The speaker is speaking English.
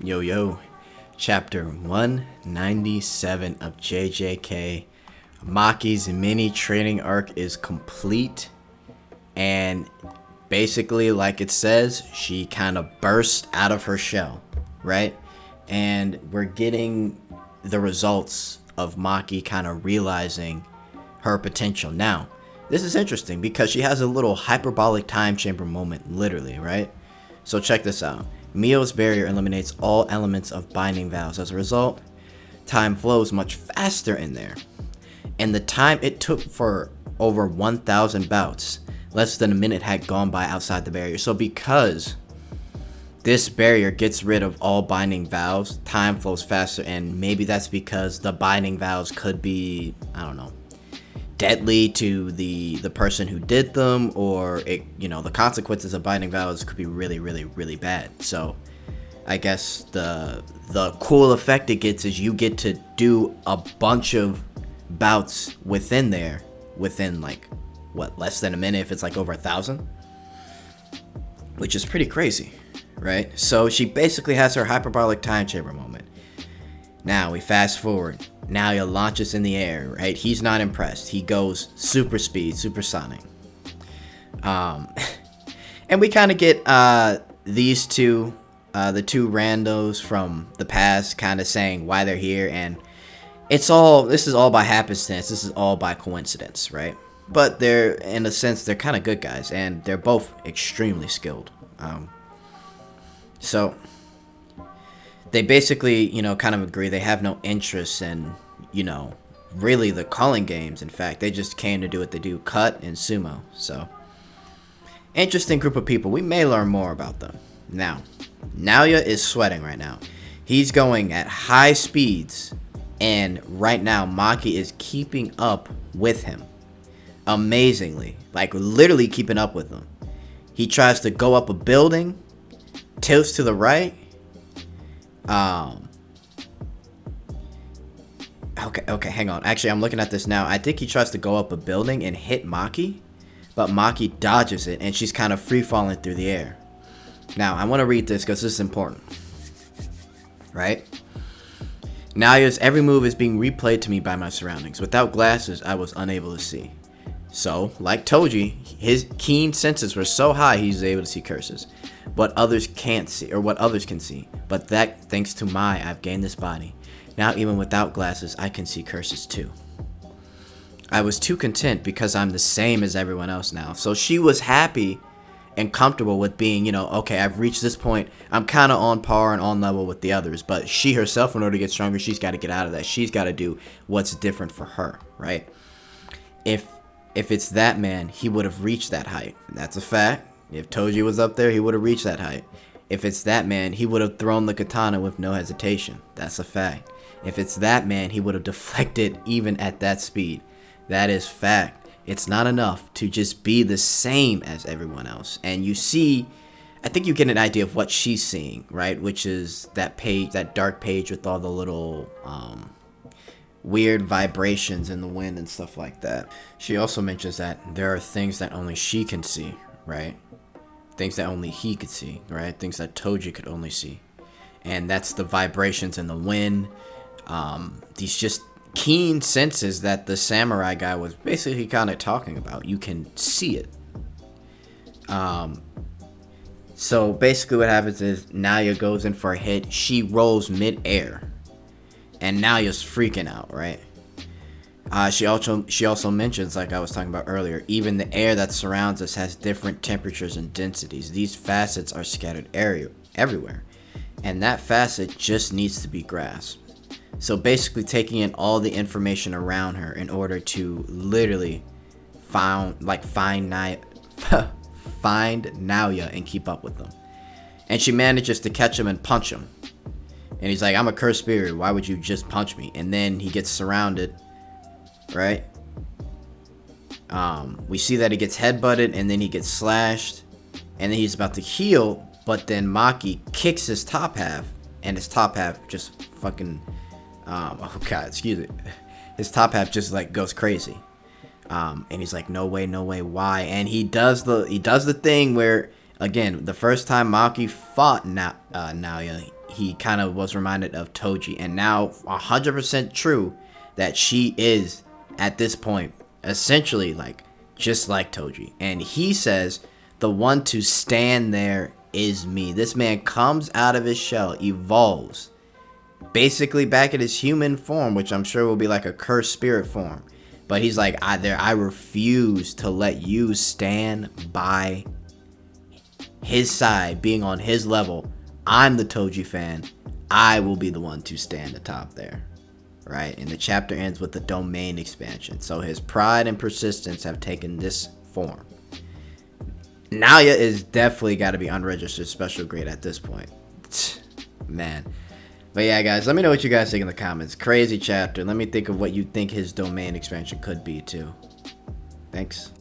Yo yo, chapter 197 of JJK. Maki's mini training arc is complete, and basically, like it says, she kind of burst out of her shell, right? And we're getting the results of Maki kind of realizing her potential. Now, this is interesting because she has a little hyperbolic time chamber moment, literally, right? So check this out. Mio's barrier eliminates all elements of binding vows. As a result, time flows much faster in there. And the time it took for over 1,000 bouts, less than a minute had gone by outside the barrier. So because this barrier gets rid of all binding vows, time flows faster, and maybe that's because the binding vows could be, I don't know, deadly to the person who did them, or the consequences of binding vows could be really bad. So I guess the cool effect it gets is you get to do a bunch of bouts within like less than a minute if it's like over 1,000, which is pretty crazy, right? So she basically has her hyperbolic time chamber moment. Now we fast forward. Naoya launches in the air, right? He's not impressed. He goes super speed, supersonic. And we kind of get these two, the two randos from the past, kind of saying why they're here, and this is all by happenstance. This is all by coincidence, right? But they're, in a sense, they're kind of good guys, and they're both extremely skilled. So they basically, kind of agree they have no interest in, really the calling games. In fact, they just came to do what they do, cut and sumo. So, interesting group of people. We may learn more about them. Now, Naoya is sweating right now. He's going at high speeds, and right now, Maki is keeping up with him. Amazingly. Like, literally keeping up with him. He tries to go up a building, tilts to the right. Okay, hang on. Actually, I'm looking at this now. I think he tries to go up a building and hit Maki, but Maki dodges it, and she's kind of free-falling through the air. Now, I want to read this because this is important. Right? Naoya's every move is being replayed to me by my surroundings. Without glasses, I was unable to see. So, like Toji, his keen senses were so high he was able to see curses. What others can't see, or what others can see. But that, thanks to I've gained this body. Now, even without glasses, I can see curses too. I was too content because I'm the same as everyone else now. So she was happy and comfortable with being, okay, I've reached this point. I'm kind of on par and on level with the others. But she herself, in order to get stronger, she's got to get out of that. She's got to do what's different for her, right? If it's that man, he would have reached that height. That's a fact. If Toji was up there, he would have reached that height. If it's that man, he would have thrown the katana with no hesitation. That's a fact. If it's that man, he would have deflected even at that speed. That is fact. It's not enough to just be the same as everyone else. And you see, I think you get an idea of what she's seeing, right? Which is that page, that dark page with all the little weird vibrations in the wind and stuff like that. She also mentions that there are things that only she can see, right? Things that only he could see, right? Things that Toji could only see. And that's the vibrations in the wind. These just keen senses that the samurai guy was basically kind of talking about. You can see it. So basically what happens is Naoya goes in for a hit. She rolls mid-air. And Naoya's freaking out, right? She also mentions, like I was talking about earlier, even the air that surrounds us has different temperatures and densities. These facets are scattered everywhere. And that facet just needs to be grasped. So basically taking in all the information around her in order to literally find Naoya and keep up with them. And she manages to catch him and punch him. And he's like, I'm a cursed spirit. Why would you just punch me? And then he gets surrounded, right? We see that he gets headbutted and then he gets slashed. And then he's about to heal. But then Maki kicks his top half. And his top half just fucking... His top half just like goes crazy. And he's like, no way, why? And he does the thing where, again, the first time Maki fought Naoya, he kind of was reminded of Toji. And now 100% true that she is at this point essentially like just like Toji. And he says the one to stand there is me. This man comes out of his shell, evolves basically back in his human form, which I'm sure will be like a cursed spirit form. But he's like, I refuse to let you stand by his side, being on his level. I'm the Toji fan. I will be the one to stand atop there. Right? And the chapter ends with the domain expansion. So his pride and persistence have taken this form. Naoya is definitely got to be unregistered special grade at this point. Man. But yeah, guys, let me know what you guys think in the comments. Crazy chapter. Let me think of what you think his domain expansion could be, too. Thanks.